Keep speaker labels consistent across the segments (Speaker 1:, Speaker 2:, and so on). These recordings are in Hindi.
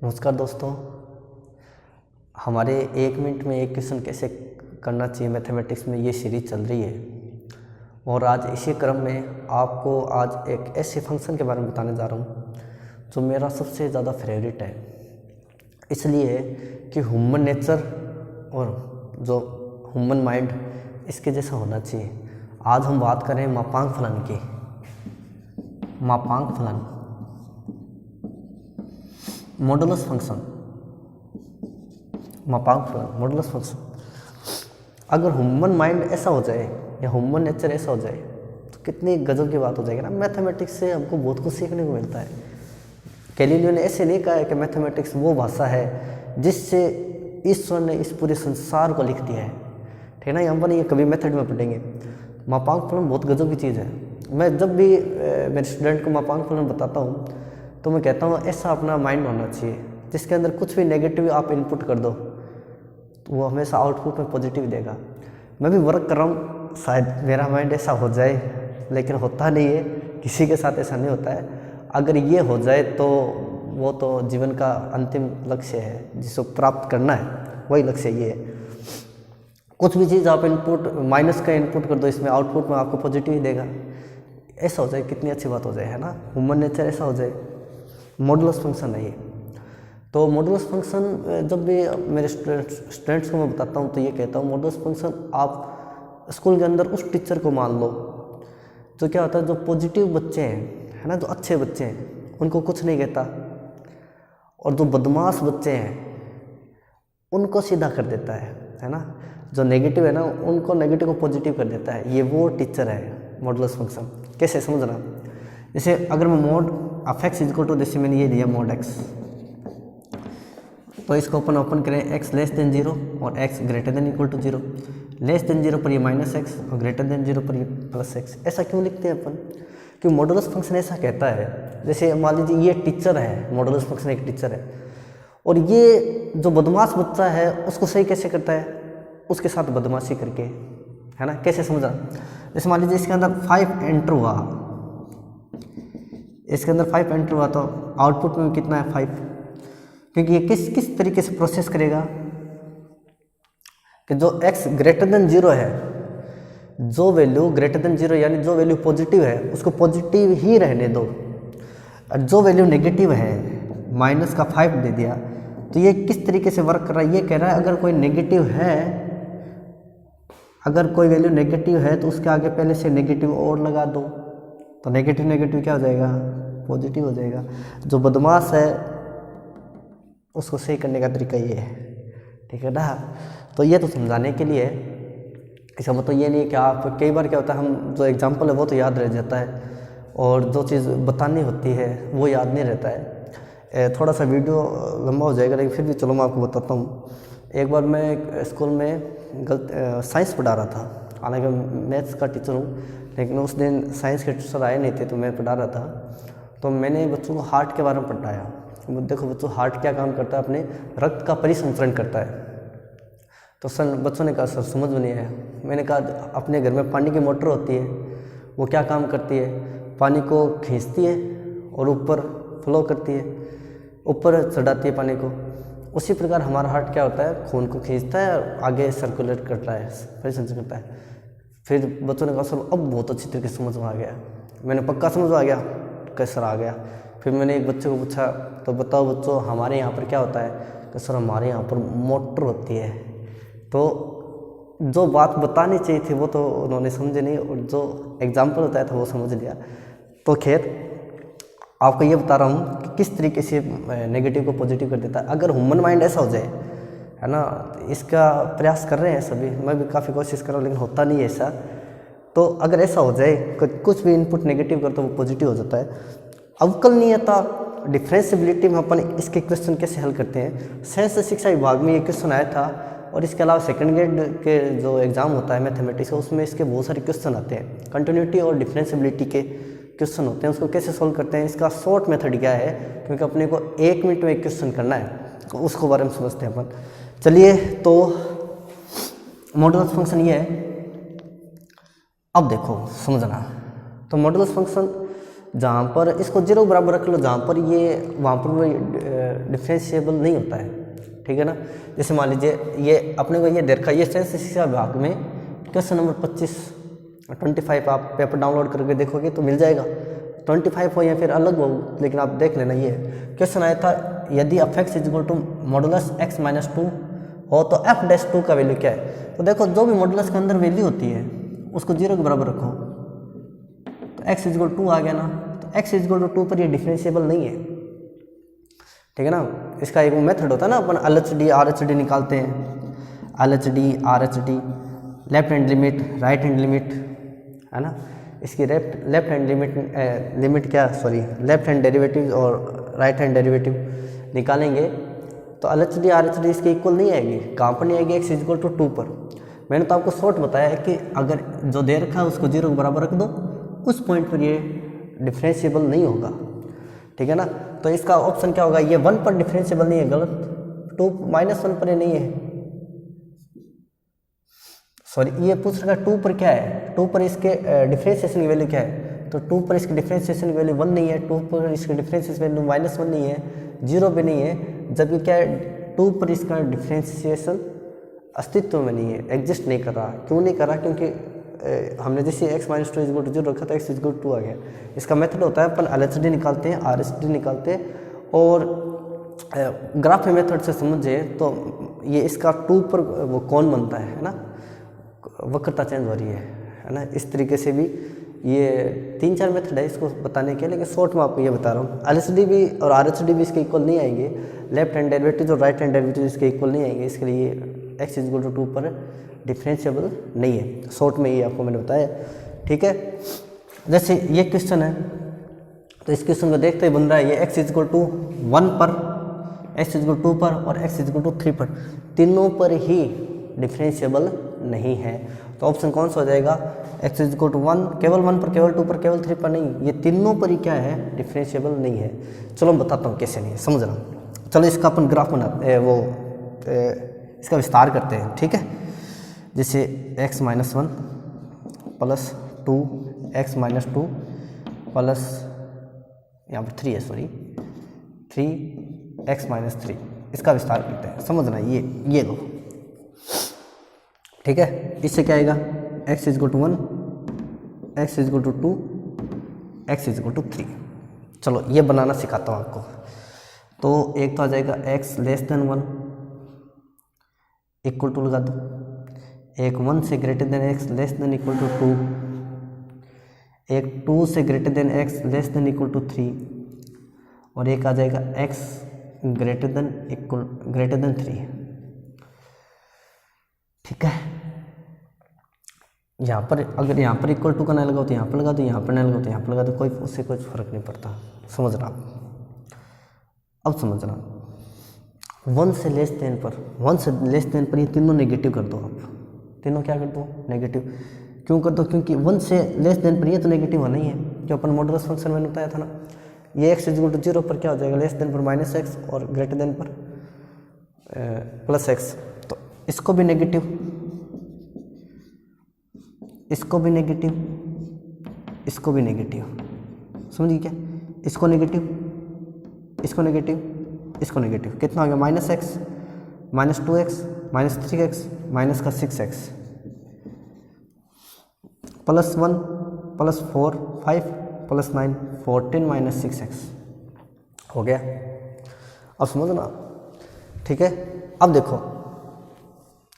Speaker 1: नमस्कार दोस्तों। हमारे 1 मिनट में एक क्वेश्चन कैसे करना चाहिए मैथमेटिक्स में ये सीरीज चल रही है और आज इसी क्रम में आपको आज एक ऐसे फंक्शन के बारे में बताने जा रहा हूँ जो मेरा सबसे ज़्यादा फेवरेट है, इसलिए कि ह्यूमन नेचर और जो ह्यूमन माइंड इसके जैसा होना चाहिए। आज हम बात करें मापांक फलन की। मापांक फलन, मॉडुलस फंक्शन, मापांक फलन, मॉडुलस फंक्शन। अगर ह्यूमन माइंड ऐसा हो जाए या ह्यूमन नेचर ऐसा हो जाए तो कितनी गजब की बात हो जाएगी ना। मैथमेटिक्स से हमको बहुत कुछ सीखने को मिलता है। गैलीलियो ने ऐसे नहीं कहा है कि मैथमेटिक्स वो भाषा है जिससे ईश्वर ने इस पूरे संसार को लिख दिया है, ठीक है ना। हम ये कभी मेथड में पढ़ेंगे। मापांक फलन बहुत गजब की चीज़ है। मैं जब भी मेरे स्टूडेंट को मापांक फलन बताता हूँ तो मैं कहता हूँ ऐसा अपना माइंड होना चाहिए जिसके अंदर कुछ भी नेगेटिव आप इनपुट कर दो तो वो हमेशा आउटपुट में पॉजिटिव देगा। मैं भी वर्क कर रहा हूँ, शायद मेरा माइंड ऐसा हो जाए, लेकिन होता नहीं है, किसी के साथ ऐसा नहीं होता है। अगर ये हो जाए तो वो तो जीवन का अंतिम लक्ष्य है जिसको प्राप्त करना है, वही लक्ष्य ये है। कुछ भी चीज़ आप इनपुट माइनस का इनपुट कर दो, इसमें आउटपुट में आपको पॉजिटिव ही देगा। ऐसा हो जाए कितनी अच्छी बात हो जाए, है ना। ह्यूमन नेचर ऐसा हो जाए। मॉडुलस फंक्शन है ये। तो मॉडुलस फंक्शन जब भी मेरे स्टूडेंट्स को मैं बताता हूँ तो ये कहता हूँ मॉडुलस फंक्शन आप स्कूल के अंदर उस टीचर को मान लो तो क्या होता है, जो पॉजिटिव बच्चे हैं, है ना, जो अच्छे बच्चे हैं उनको कुछ नहीं कहता, और जो बदमाश बच्चे हैं उनको सीधा कर देता है ना। जो नेगेटिव है ना उनको नेगेटिव को पॉजिटिव कर देता है। ये वो टीचर है मॉडुलस फंक्शन। कैसे समझना, जैसे अगर मैं mod of x equal to, जैसे मैंने ये दिया मोड एक्स, तो इसको ओपन करें एक्स लेस देन 0 और x greater than equal to 0। Less than 0 पर ये माइनस एक्स और ग्रेटर देन 0 पर ये प्लस एक्स। ऐसा क्यों लिखते हैं अपन? क्योंकि मॉडुलस फंक्शन ऐसा कहता है, जैसे मान लीजिए ये टीचर है, मॉडुलस फंक्शन एक टीचर है और ये जो बदमाश बच्चा है उसको सही कैसे करता है, उसके साथ बदमाशी करके, है ना। कैसे समझा, जैसे मान लीजिए इसके अंदर 5 एंटर हुआ, इसके अंदर 5 एंटर हुआ तो आउटपुट में कितना है 5, क्योंकि ये किस तरीके से प्रोसेस करेगा कि जो x ग्रेटर देन 0 है, जो वैल्यू ग्रेटर देन 0 यानी जो वैल्यू पॉजिटिव है उसको पॉजिटिव ही रहने दो, और जो वैल्यू नेगेटिव है माइनस का 5 दे दिया। तो ये किस तरीके से वर्क कर रहा है, ये कह रहा है अगर कोई नेगेटिव है, अगर कोई वैल्यू नेगेटिव है तो उसके आगे पहले से नेगेटिव और लगा दो, तो नेगेटिव नेगेटिव क्या हो जाएगा, पॉजिटिव हो जाएगा। जो बदमाश है उसको सही करने का तरीका ये है, ठीक है ना। तो ये तो समझाने के लिए, इसका मतलब ये नहीं कि आप, कई बार क्या होता है हम जो एग्जांपल है वो तो याद रह जाता है और जो चीज़ बतानी होती है वो याद नहीं रहता है। थोड़ा सा वीडियो लंबा हो जाएगा लेकिन फिर भी चलो मैं आपको बताता हूँ। एक बार मैं स्कूल में साइंस पढ़ा रहा था, हालांकि मैथ्स का टीचर हूँ, लेकिन उस दिन साइंस के टीचर आए नहीं थे तो मैं पढ़ा रहा था। तो मैंने बच्चों को हार्ट के बारे में पढ़ाया। देखो बच्चों, हार्ट क्या काम करता है, अपने रक्त का परिसंचरण करता है। तो बच्चों ने कहा सर समझ में नहीं आया। मैंने कहा अपने घर में पानी की मोटर होती है, वो क्या काम करती है, पानी को खींचती है और ऊपर फ्लो करती है, ऊपर चढ़ाती है पानी को। उसी प्रकार हमारा हार्ट क्या होता है, खून को खींचता है और आगे सर्कुलेट करता है, परिसंचरण करता है। फिर बच्चों ने कहा सर अब बहुत अच्छी तरीके से समझ में आ गया। मैंने पक्का समझ में आ गया, कैसे आ गया। फिर मैंने एक बच्चे को पूछा तो बताओ बच्चों हमारे यहाँ पर क्या होता है, कि सर हमारे यहाँ पर मोटर होती है। तो जो बात बतानी चाहिए थी वो तो उन्होंने समझे नहीं, और जो एग्जाम्पल बताया था वो समझ लिया। तो खैर आपको ये बता रहा हूँ कि किस तरीके से नेगेटिव को पॉजिटिव कर देता है। अगर ह्यूमन माइंड ऐसा हो जाए, है ना, इसका प्रयास कर रहे हैं सभी, मैं भी काफ़ी कोशिश कर रहा हूँ लेकिन होता नहीं है ऐसा। तो अगर ऐसा हो जाए कुछ भी इनपुट नेगेटिव कर तो वो पॉजिटिव हो जाता है। अवकलनीयता, डिफरेंशिएबिलिटी में अपन इसके क्वेश्चन कैसे हल करते हैं, साइंस शिक्षा विभाग में ये क्वेश्चन आया था, और इसके अलावा सेकंड ग्रेड के जो एग्ज़ाम होता है मैथमेटिक्स का उसमें इसके बहुत सारे क्वेश्चन आते हैं। कंटिन्यूटी और डिफरेंशिएबिलिटी के क्वेश्चन होते हैं, उसको कैसे सोल्व करते हैं, इसका शॉर्ट मेथड क्या है, क्योंकि अपने को 1 मिनट में एक क्वेश्चन करना है, तो उसको बारे में समझते हैं अपन। चलिए, तो मॉडुलस फंक्शन ये है। अब देखो समझना, तो मॉडुलस फंक्शन जहाँ पर इसको 0 बराबर रख लो, जहाँ पर ये वहाँ पर डिफरेंशिएबल नहीं होता है, ठीक है ना। जैसे मान लीजिए ये अपने को ये दे रखा है, ये स्टैटिस्टिक्स विभाग में क्वेश्चन नंबर 25 आप पेपर डाउनलोड करके देखोगे तो मिल जाएगा। 25 हो या फिर अलग हो, लेकिन आप देख लेना। ये क्वेश्चन आया था, यदि f x equal to modulus x minus 2 हो तो f डैश 2 का वैल्यू क्या है। तो देखो जो भी मॉडुलस के अंदर वैल्यू होती है उसको 0 के बराबर रखो, तो x इक्वल 2 आ गया ना। तो x इक्वल टू 2 पर ये डिफरेंशिएबल नहीं है, ठीक है ना। इसका एक मेथड होता है ना, अपन LHD RHD निकालते हैं, LHD RHD, left hand limit, right hand limit, है ना। इसकी left hand left hand derivative और राइट हैंड डेरिवेटिव निकालेंगे तो LHD RHD इसके इक्वल नहीं आएगी। कहाँ पर नहीं आएगी, x इक्वल टू 2 पर। मैंने तो आपको शॉर्ट बताया है कि अगर जो दे रखा है उसको 0 के बराबर रख दो, उस पॉइंट पर ये डिफरेंशिएबल नहीं होगा, ठीक है ना। तो इसका ऑप्शन क्या होगा, ये 1 पर डिफरेंशिएबल नहीं है, गलत। 2 -1 पर ये नहीं है, सॉरी ये पूछ रहा है 2 पर क्या है, 2 पर इसके डिफरेंशिएशन की वैल्यू क्या है। तो 2 पर इसकी डिफरेंशिएशन की वैल्यू 1 नहीं है, 2 पर इसकी डिफरेंशिएशन वैल्यू -1 नहीं है, 0 भी नहीं है। जबकि क्या है, 2 पर इसका डिफरेंशिएशन अस्तित्व में नहीं है, एग्जिस्ट नहीं कर रहा। क्यों नहीं कर रहा, क्योंकि हमने जैसे x माइनस 2 इक्वल टू 0 रखा था, x इक्वल टू 2 आ गया। इसका मेथड होता है अपन LHD निकालते हैं, RHD निकालते हैं, और ग्राफ मेथड से समझे तो ये इसका 2 पर वो कौन बनता है ना, वक्रता चेंज हो रही है ना। इस तरीके से भी ये 3-4 मेथड है इसको बताने के, लेकिन शॉर्ट में आपको ये बता रहा हूँ। LHD भी और RHD भी इसके इक्वल नहीं आएंगे, लेफ्ट हैंड डेरिवेटिव और राइट हैंड डेरिवेटिव इसके इक्वल नहीं आएंगे। इसके लिए x इक्वल टू 2 पर डिफरेंशिएबल नहीं है। शॉर्ट में ये आपको मैंने बताया, ठीक है। जैसे ये क्वेश्चन है, तो इस क्वेश्चन को देखते ही बन रहा है ये x इक्वल टू 1 पर, x इक्वल टू 2 पर और x इक्वल टू 3 पर, तीनों पर ही डिफरेंशिएबल नहीं है। तो ऑप्शन कौन सा हो जाएगा, x इक्वल टू 1, केवल 1 पर, केवल 2 पर, केवल 3 पर नहीं, ये तीनों पर ही क्या है, डिफरेंशिएबल नहीं है। चलो मैं बताता हूँ कैसे नहीं है, समझ रहा हूँ। चलो इसका अपन ग्राफ बनाते इसका विस्तार करते हैं, ठीक है। जैसे x minus 1 plus 2 x minus 2 plus यहाँ पर 3 है, सॉरी 3 x माइनस 3, इसका विस्तार करते हैं, समझना। ये लो, ठीक है। इससे क्या आएगा, x equal to 1, x equal to 2, x equal to 3। चलो ये बनाना सिखाता हूँ आपको। तो एक तो आ जाएगा x less than 1 equal to लगा दो, एक 1 से greater than x less than equal to 2, एक 2 से greater than x less than equal to 3, और एक आ जाएगा x ग्रेटर देन 3, ठीक है। यहाँ पर अगर यहाँ पर इक्वल टू का ना लगाओ तो यहाँ पर लगा दो, यहाँ पर ना लगाओ तो यहाँ पर लगा दो, कोई उससे कुछ फर्क नहीं पड़ता, समझना। अब समझना, 1 से लेस देन पर ये तीनों नेगेटिव कर दो। आप तीनों क्या कर दो, नेगेटिव। क्यों कर दो, क्योंकि 1 से लेस देन पर ये तो नेगेटिव होना ही है, जो अपन मॉडुलस फंक्शन मैंने बताया था ना। ये x इक्वल टू 0 पर क्या हो जाएगा, लेस देन पर माइनस एक्स और ग्रेटर देन पर प्लस एक्स। तो इसको भी नेगेटिव, इसको भी नेगेटिव, इसको भी नेगेटिव, समझिए क्या, इसको नेगेटिव, इसको नेगेटिव, इसको नेगेटिव। कितना हो गया, minus x, minus 2x, minus 3x, minus का 6x, plus 1, plus 4, 5, plus 9, 14 minus 6x हो गया। अब समझना, ठीक है। अब देखो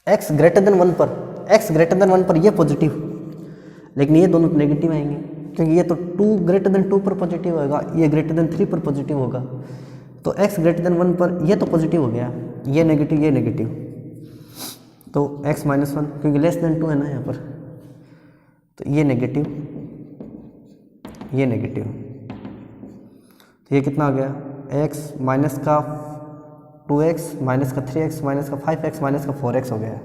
Speaker 1: x ग्रेटर देन 1 पर, x ग्रेटर देन 1 पर ये पॉजिटिव, लेकिन ये दोनों नेगेटिव आएंगे, क्योंकि ये तो 2 ग्रेटर देन 2 पर पॉजिटिव होगा, ये ग्रेटर देन 3 पर पॉजिटिव होगा। तो x ग्रेटर देन 1 पर ये तो पॉजिटिव हो गया, ये नेगेटिव, ये नेगेटिव, तो x माइनस 1, क्योंकि लेस देन 2 है ना यहाँ पर, तो ये नेगेटिव, ये नेगेटिव। तो ये कितना हो गया, x माइनस का 2x, माइनस का 3x, माइनस का 5x, माइनस का 4x हो गया।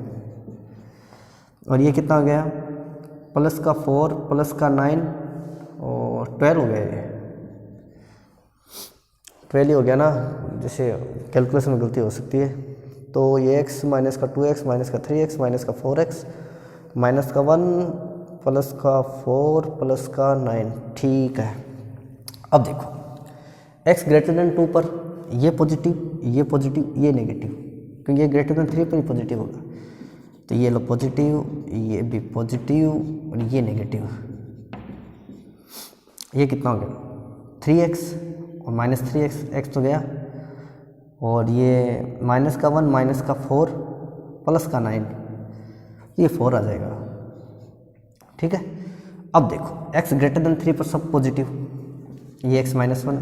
Speaker 1: और ये कितना हो गया, प्लस का 4, प्लस का 9 और 12 हो गया। ये 12 ही हो गया ना, जैसे कैलकुलेशन में गलती हो सकती है। तो ये x माइनस का 2x, माइनस का 3x, माइनस का 4x, माइनस का 1, प्लस का 4, प्लस का 9, ठीक है। अब देखो x ग्रेटर देन 2 पर ये पॉजिटिव, ये नेगेटिव, क्योंकि ये ग्रेटर देन 3 पर ही पॉजिटिव होगा। तो ये लो पॉजिटिव, ये भी पॉजिटिव और ये नेगेटिव। ये कितना हो गया 3x और -3x, x तो गया, और ये -1 -4 +9, ये 4 आ जाएगा। ठीक है। अब देखो x ग्रेटर देन 3 पर सब पॉजिटिव, ये x -1,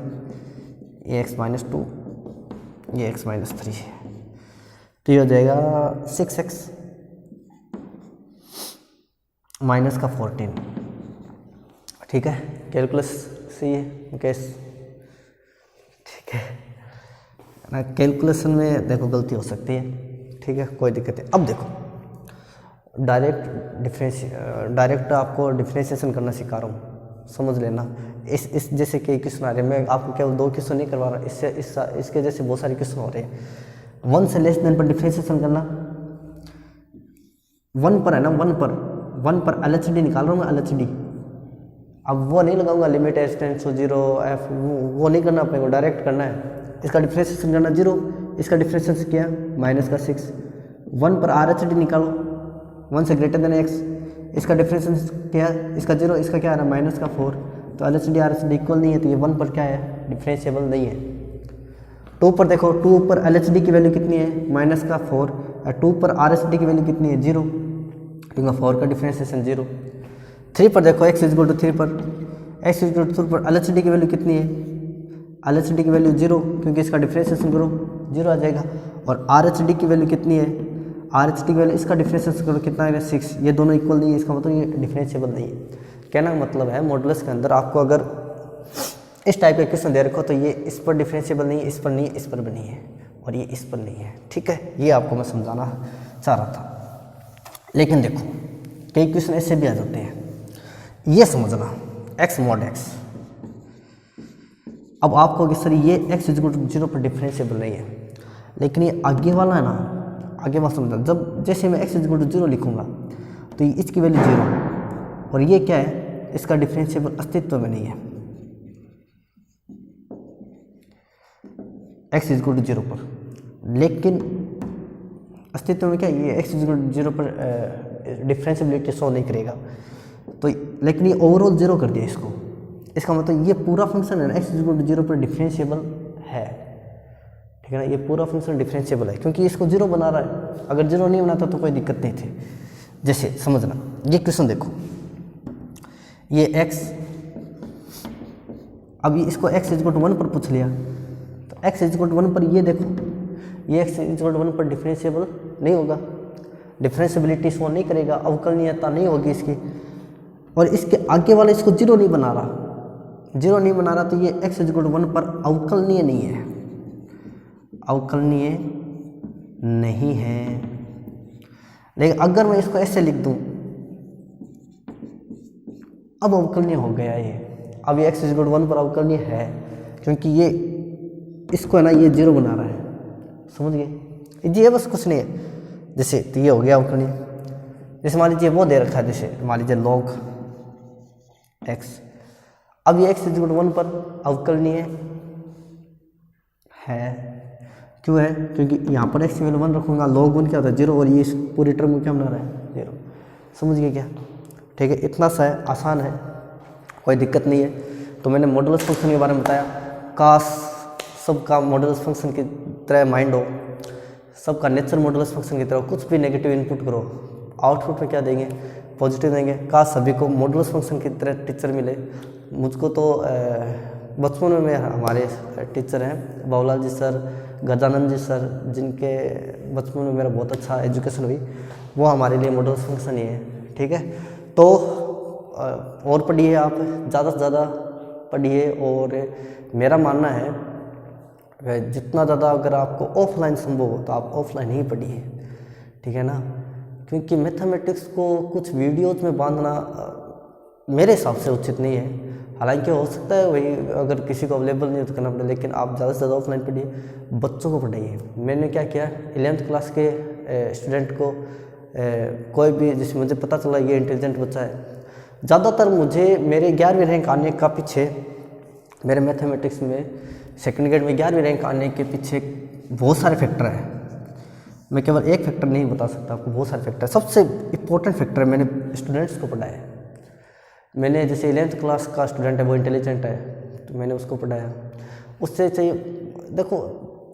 Speaker 1: ये x -2, ये x -3, तो ये हो जाएगा 6x -14। ठीक है, कैलकुलस से ये मुकेश, ठीक है ना, कैलकुलेशन में देखो गलती हो सकती है, ठीक है, कोई दिक्कत नहीं। अब देखो डायरेक्ट आपको डिफ्रेंशिएशन करना सिखा रहा हूँ, समझ लेना। इस जैसे कई क्वेश्चन आ रहे हैं, मैं आपको केवल 2 क्वेश्चन नहीं करवा रहा, इसके जैसे बहुत सारे क्वेश्चन हो रहे हैं। 1 से लेस देन पर डिफ्रेंशिएशन करना, 1 पर है ना, 1 पर LHD निकाल रहा हूँ मैं, LHD। अब वो नहीं लगाऊंगा limit h tends to 0 f, वो नहीं करना, अपने को डायरेक्ट करना है। इसका डिफ्रेंशिएशन करना 0, इसका डिफ्रेंशिएशन किया -6। 1 पर RHD निकालो, 1 से ग्रेटर देन x, इसका डिफ्रेंशिएशन किया, इसका 0, इसका क्या आ रहा है -4, तो LHD RHD इक्वल नहीं है, तो ये 1 पर क्या है, डिफ्रेंशिएबल नहीं है। 2 पर देखो, 2 पर LHD की वैल्यू कितनी है -4, और 2 पर RHD की वैल्यू कितनी है 0, क्योंकि 4 का डिफ्रेंशिएशन 0। 3 पर देखो x = 3 पर, x = 3 पर LHD की वैल्यू कितनी है, LHD की वैल्यू 0, क्योंकि इसका डिफ्रेंशिएशन करो 0 आ जाएगा। और RHD की वैल्यू कितनी है, RHD की वैल्यू, इसका डिफ्रेंशिएशन करो कितना आएगा 6, ये दोनों इक्वल नहीं है, इसका मतलब ये डिफ्रेंशिएबल नहीं है। कहना मतलब है मॉडुलस के अंदर आपको अगर इस टाइप का क्वेश्चन दे रखो तो ये इस पर डिफ्रेंशिएबल नहीं है, इस पर नहीं है, इस पर भी नहीं है, और ये इस पर नहीं है। ठीक है, ये आपको मैं समझाना चाह रहा था। लेकिन देखो कई क्वेश्चन ऐसे भी आ जाते हैं, ये समझना x mod x। अब आपको कि सर ये x = 0 पर डिफ्रेंशिएबल नहीं है, लेकिन ये आगे वाला है ना, आगे वाला समझना, जब जैसे मैं x = 0 लिखूंगा तो ये इसकी वैल्यू 0, और ये क्या है, इसका डिफ्रेंशिएबल अस्तित्व में नहीं है x = 0 पर, लेकिन अस्तित्व में क्या है, ये x = 0 पर डिफ्रेंशिएबिलिटी शो नहीं करेगा, तो लेकिन ये ओवरऑल 0 कर दिया इसको। इसका मतलब ये पूरा फंक्शन है ना x = 0 पर डिफ्रेंशिएबल है, ठीक है ना, ये पूरा फंक्शन डिफ्रेंशिएबल है, क्योंकि इसको 0 बना रहा है। अगर 0 नहीं बनाता तो कोई दिक्कत नहीं थी। जैसे समझना, ये क्वेश्चन देखो, ये x, अब इसको x = 1 पर पूछ लिया, तो x = 1 पर ये देखो, ये x = 1 पर डिफ्रेंशिएबल नहीं होगा, डिफ्रेंशिएबिलिटी शो नहीं करेगा, अवकलनीयता नहीं होगी इसकी। और इसके आगे वाला इसको 0 नहीं बना रहा, 0 नहीं बना रहा, तो ये x = 1 पर अवकलनीय नहीं है, अवकलनीय नहीं है। लेकिन अगर मैं इसको ऐसे लिख दूं, अब अवकलनीय हो गया ये, अब ये x = 1 पर अवकलनीय है, क्योंकि ये इसको है ना, ये 0 बना रहा है, समझ गए जी, ये बस कुछ नहीं है। जैसे तो ये हो गया अवकलनीय। जैसे मान लीजिए वो दे रखा है, जैसे मान लीजिए log x, अब ये x = 1 पर अवकलनीय है, क्यों है, क्योंकि यहाँ पर x की वैल्यू 1 रखूँगा, log 1 क्या होता है 0, और ये इस पूरी टर्म को क्या बना रहा है 0, समझ गए क्या। ठीक है, इतना सा है, आसान है, कोई दिक्कत नहीं है। तो मैंने मॉडुलस फंक्शन के बारे में बताया, काश सबका मॉडुलस फंक्शन की तरह माइंड हो, सबका नेचर मॉडुलस फंक्शन की तरह, कुछ भी नेगेटिव इनपुट करो, आउटपुट में क्या देंगे, पॉजिटिव देंगे। काश सभी को मॉडुलस फंक्शन की तरह टीचर मिले। मुझको तो बचपन में हमारे टीचर हैं बाबूलाल जी सर, गजानंद जी सर, जिनके बचपन में मेरा बहुत अच्छा एजुकेशन हुई, वो हमारे लिए मॉडुलस फंक्शन ही है। ठीक है, तो और पढ़िए, आप ज़्यादा से ज़्यादा पढ़िए, और मेरा मानना है जितना ज़्यादा अगर आपको ऑफलाइन संभव हो तो आप ऑफलाइन ही पढ़िए, ठीक है ना, क्योंकि मैथमेटिक्स को कुछ वीडियोज़ में बांधना मेरे हिसाब से उचित नहीं है। हालांकि हो सकता है वही अगर किसी को अवेलेबल नहीं हो तो करना पड़े, लेकिन आप ज़्यादा से ज़्यादा ऑफलाइन पढ़िए, बच्चों को पढ़ाइए। मैंने क्या किया, 11th क्लास के स्टूडेंट को कोई भी, जिसमें मुझे पता चला ये इंटेलिजेंट बच्चा है, ज़्यादातर मुझे मेरे 11वीं रैंक आने का पीछे मेरे मैथमेटिक्स में सेकंड ग्रेड में 11वीं रैंक आने के पीछे बहुत सारे फैक्टर हैं। मैं केवल एक फैक्टर नहीं बता सकता आपको, बहुत सारे फैक्टर। सबसे इम्पोर्टेंट फैक्टर मैंने स्टूडेंट्स को पढ़ाया। मैंने जैसे 11th क्लास का स्टूडेंट है, वो इंटेलिजेंट है, तो मैंने उसको पढ़ाया। उससे चाहिए, देखो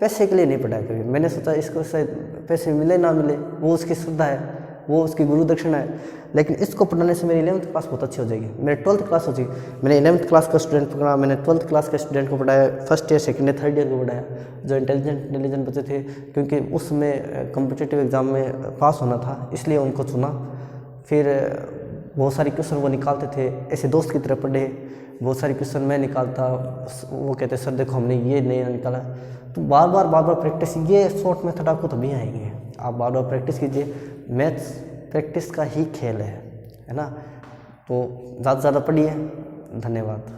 Speaker 1: पैसे के लिए नहीं पढ़ाया कभी। मैंने सोचा इसको शायद पैसे मिले ना मिले, वो उसकी श्रद्धा है, वो उसकी गुरु दक्षिणा है, लेकिन इसको पढ़ाने से मेरी 11th क्लास बहुत अच्छी हो जाएगी, मेरी 12th क्लास हो जाएगी। मैंने 11th क्लास का स्टूडेंट पकड़ा, मैंने 12th क्लास के स्टूडेंट को पढ़ाया, first year, second year, third year को पढ़ाया, जो इंटेलिजेंट बच्चे थे, क्योंकि उसमें कॉम्पिटिटिव एग्ज़ाम में पास होना था, इसलिए उनको चुना। फिर बहुत सारे क्वेश्चन वो निकालते थे, ऐसे दोस्त की तरह पढ़े। बहुत सारे क्वेश्चन मैं निकालता, वो कहते सर देखो हमने ये नहीं निकाला। तो बार बार प्रैक्टिस, ये शॉर्ट मेथड आपको तभी आएंगे, आप बार बार प्रैक्टिस कीजिए। मैथ्स प्रैक्टिस का ही खेल है ना। तो ज़्यादा से ज़्यादा पढ़िए। धन्यवाद।